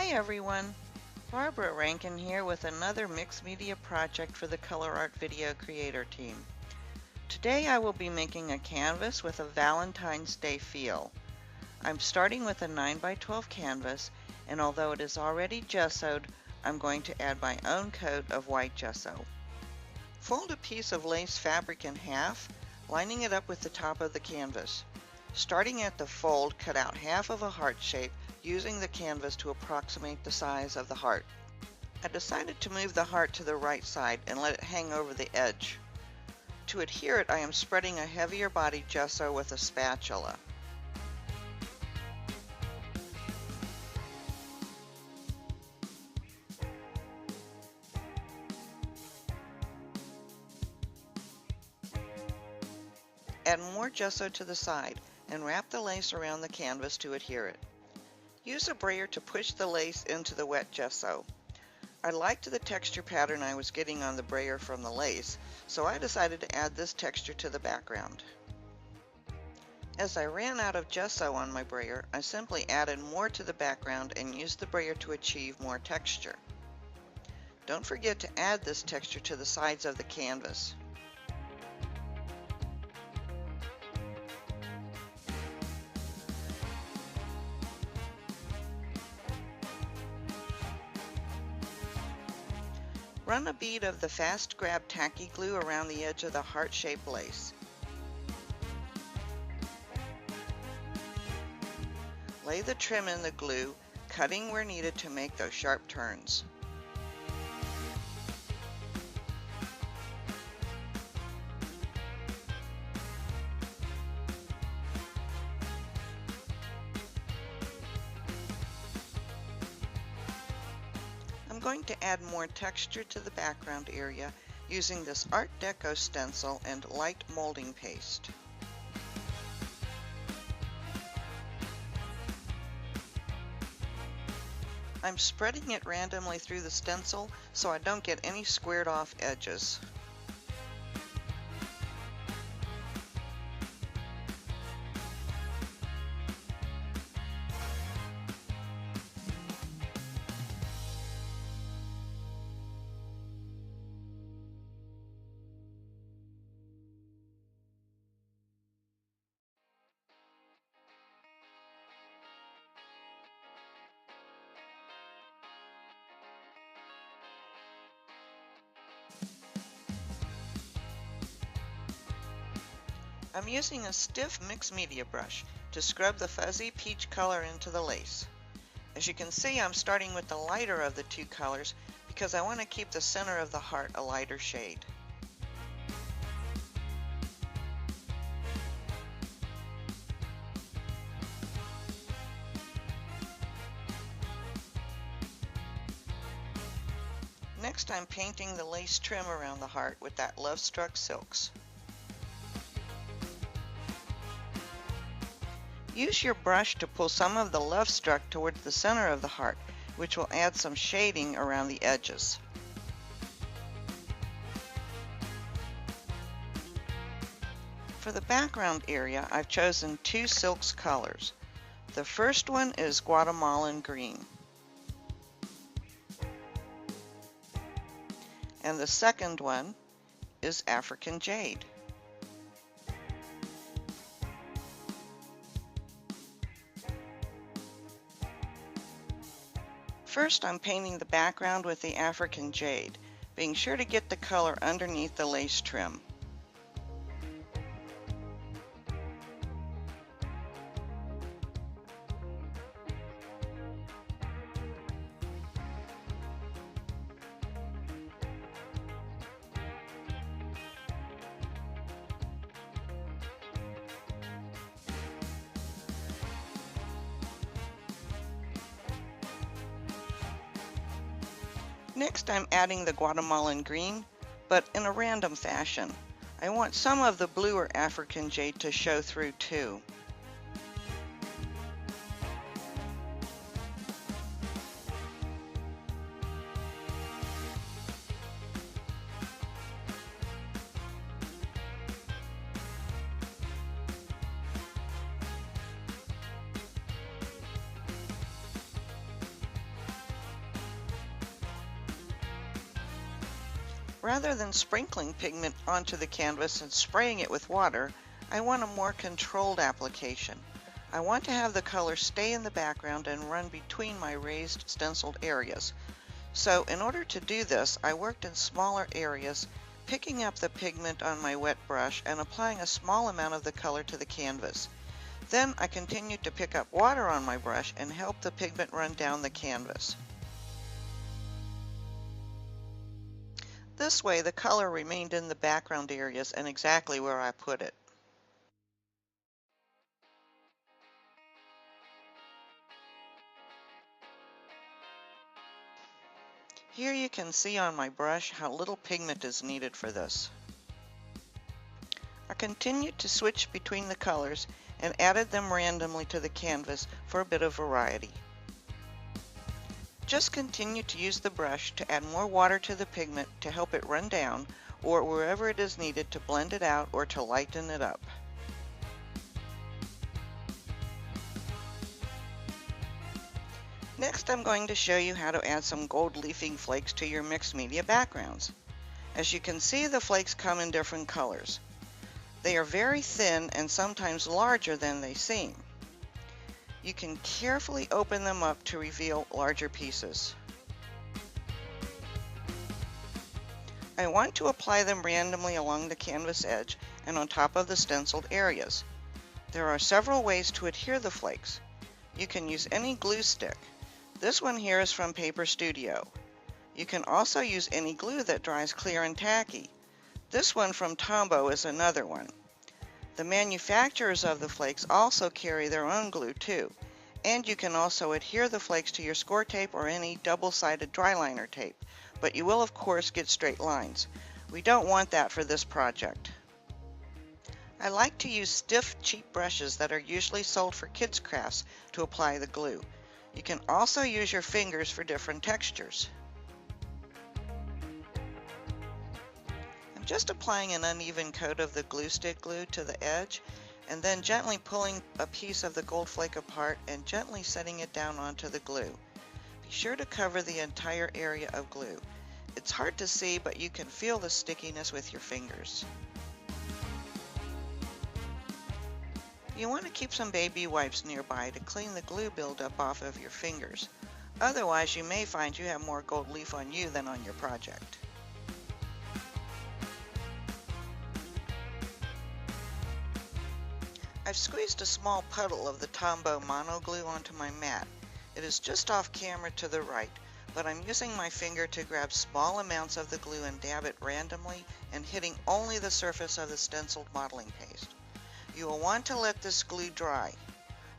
Hi everyone, Barbara Rankin here with another mixed media project for the ColourArte video creator team. Today I will be making a canvas with a Valentine's Day feel. I'm starting with a 9x12 canvas, and although it is already gessoed, I'm going to add my own coat of white gesso. Fold a piece of lace fabric in half, lining it up with the top of the canvas. Starting at the fold, cut out half of a heart shape using the canvas to approximate the size of the heart. I decided to move the heart to the right side and let it hang over the edge. To adhere it, I am spreading a heavier body gesso with a spatula. Add more gesso to the side and wrap the lace around the canvas to adhere it. Use a brayer to push the lace into the wet gesso. I liked the texture pattern I was getting on the brayer from the lace, so I decided to add this texture to the background. As I ran out of gesso on my brayer, I simply added more to the background and used the brayer to achieve more texture. Don't forget to add this texture to the sides of the canvas. Run a bead of the Fast Grab tacky glue around the edge of the heart-shaped lace. Lay the trim in the glue, cutting where needed to make those sharp turns. I'm going to add more texture to the background area using this Art Deco stencil and light molding paste. I'm spreading it randomly through the stencil so I don't get any squared off edges. I'm using a stiff mixed media brush to scrub the fuzzy peach color into the lace. As you can see, I'm starting with the lighter of the two colors because I want to keep the center of the heart a lighter shade. Next, I'm painting the lace trim around the heart with that Love Struck Silks. Use your brush to pull some of the Love Struck towards the center of the heart, which will add some shading around the edges. For the background area, I've chosen two silks colors. The first one is Guatemalan Green, and the second one is African Jade. First, I'm painting the background with the African Jade, being sure to get the color underneath the lace trim. Next, I'm adding the Guatemalan Green, but in a random fashion. I want some of the bluer African Jade to show through too. Rather than sprinkling pigment onto the canvas and spraying it with water, I want a more controlled application. I want to have the color stay in the background and run between my raised stenciled areas. So in order to do this, I worked in smaller areas, picking up the pigment on my wet brush and applying a small amount of the color to the canvas. Then I continued to pick up water on my brush and help the pigment run down the canvas. This way the color remained in the background areas and exactly where I put it. Here you can see on my brush how little pigment is needed for this. I continued to switch between the colors and added them randomly to the canvas for a bit of variety. Just continue to use the brush to add more water to the pigment to help it run down, or wherever it is needed to blend it out or to lighten it up. Next, I'm going to show you how to add some gold leafing flakes to your mixed media backgrounds. As you can see, the flakes come in different colors. They are very thin and sometimes larger than they seem. You can carefully open them up to reveal larger pieces. I want to apply them randomly along the canvas edge and on top of the stenciled areas. There are several ways to adhere the flakes. You can use any glue stick. This one here is from Paper Studio. You can also use any glue that dries clear and tacky. This one from Tombow is another one. The manufacturers of the flakes also carry their own glue too, and you can also adhere the flakes to your score tape or any double-sided dry liner tape, but you will of course get straight lines. We don't want that for this project. I like to use stiff, cheap brushes that are usually sold for kids' crafts to apply the glue. You can also use your fingers for different textures. I'm just applying an uneven coat of the glue stick glue to the edge and then gently pulling a piece of the gold flake apart and gently setting it down onto the glue. Be sure to cover the entire area of glue. It's hard to see, but you can feel the stickiness with your fingers. You want to keep some baby wipes nearby to clean the glue buildup off of your fingers. Otherwise, you may find you have more gold leaf on you than on your project. I've squeezed a small puddle of the Tombow mono glue onto my mat. It is just off camera to the right, but I'm using my finger to grab small amounts of the glue and dab it randomly and hitting only the surface of the stenciled modeling paste. You will want to let this glue dry,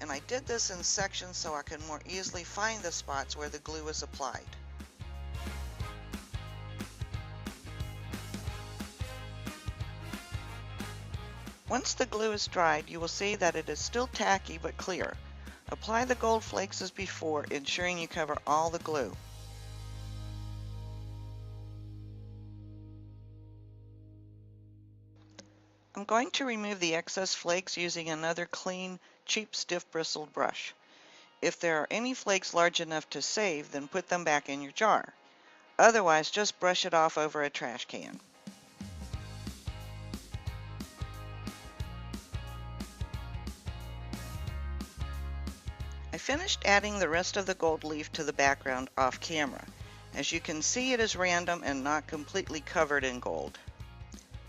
and I did this in sections so I can more easily find the spots where the glue is applied. Once the glue is dried, you will see that it is still tacky but clear. Apply the gold flakes as before, ensuring you cover all the glue. I'm going to remove the excess flakes using another clean, cheap, stiff bristled brush. If there are any flakes large enough to save, then put them back in your jar. Otherwise, just brush it off over a trash can. I finished adding the rest of the gold leaf to the background off camera. As you can see, it is random and not completely covered in gold.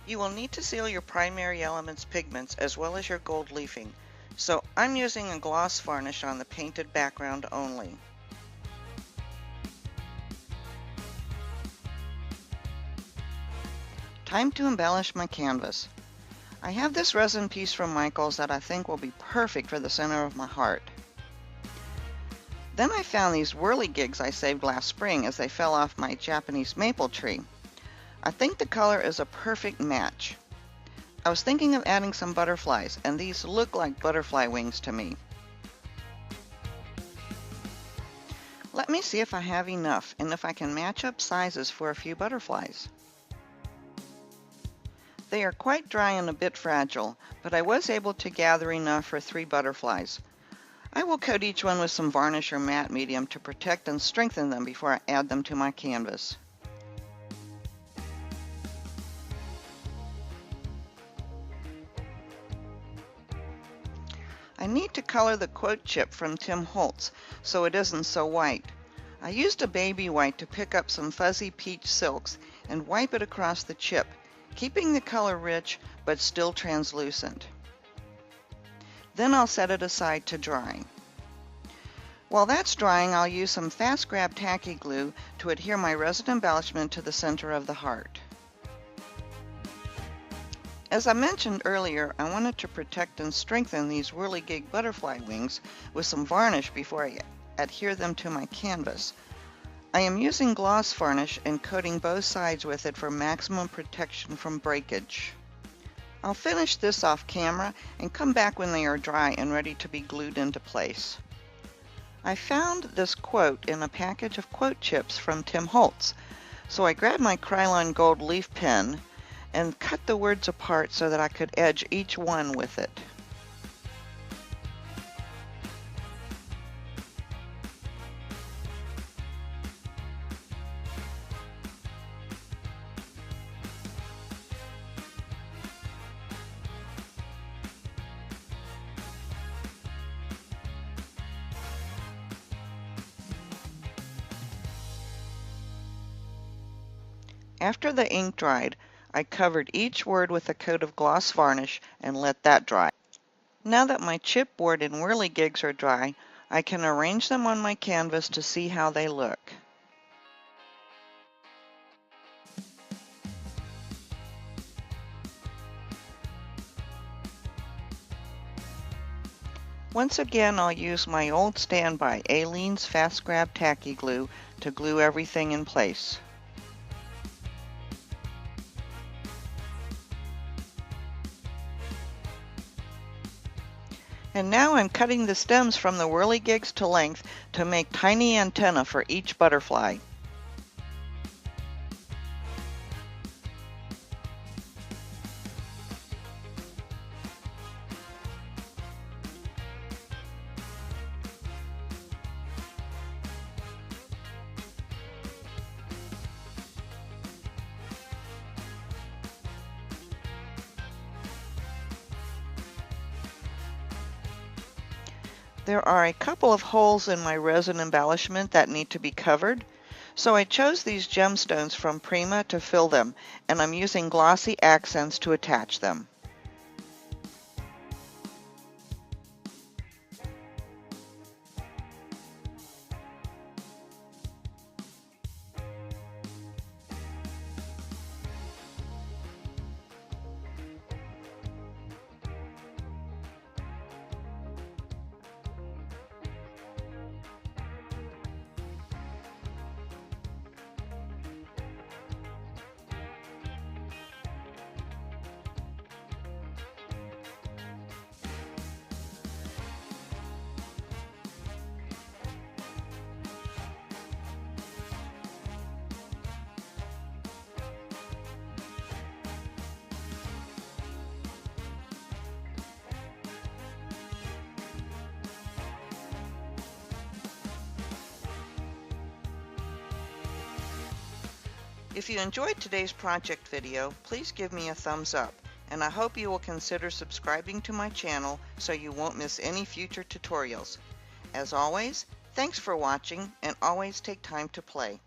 You will need to seal your primary elements pigments as well as your gold leafing, so I'm using a gloss varnish on the painted background only. Time to embellish my canvas. I have this resin piece from Michaels that I think will be perfect for the center of my heart. Then I found these whirligigs I saved last spring as they fell off my Japanese maple tree. I think the color is a perfect match. I was thinking of adding some butterflies, and these look like butterfly wings to me. Let me see if I have enough and if I can match up sizes for a few butterflies. They are quite dry and a bit fragile, but I was able to gather enough for 3 butterflies. I will coat each one with some varnish or matte medium to protect and strengthen them before I add them to my canvas. I need to color the quote chip from Tim Holtz so it isn't so white. I used a baby white to pick up some fuzzy peach silks and wipe it across the chip, keeping the color rich but still translucent. Then I'll set it aside to dry. While that's drying, I'll use some fast grab tacky glue to adhere my resin embellishment to the center of the heart. As I mentioned earlier, I wanted to protect and strengthen these whirligig butterfly wings with some varnish before I adhere them to my canvas. I am using gloss varnish and coating both sides with it for maximum protection from breakage. I'll finish this off camera and come back when they are dry and ready to be glued into place. I found this quote in a package of quote chips from Tim Holtz, so I grabbed my Krylon Gold leaf pen and cut the words apart so that I could edge each one with it. After the ink dried, I covered each word with a coat of gloss varnish and let that dry. Now that my chipboard and whirligigs are dry, I can arrange them on my canvas to see how they look. Once again, I'll use my old standby Aleene's Fast Grab Tacky Glue to glue everything in place. And now I'm cutting the stems from the whirligigs to length to make tiny antennae for each butterfly. There are a couple of holes in my resin embellishment that need to be covered, so I chose these gemstones from Prima to fill them, and I'm using glossy accents to attach them. If you enjoyed today's project video, please give me a thumbs up, and I hope you will consider subscribing to my channel so you won't miss any future tutorials. As always, thanks for watching, and always take time to play.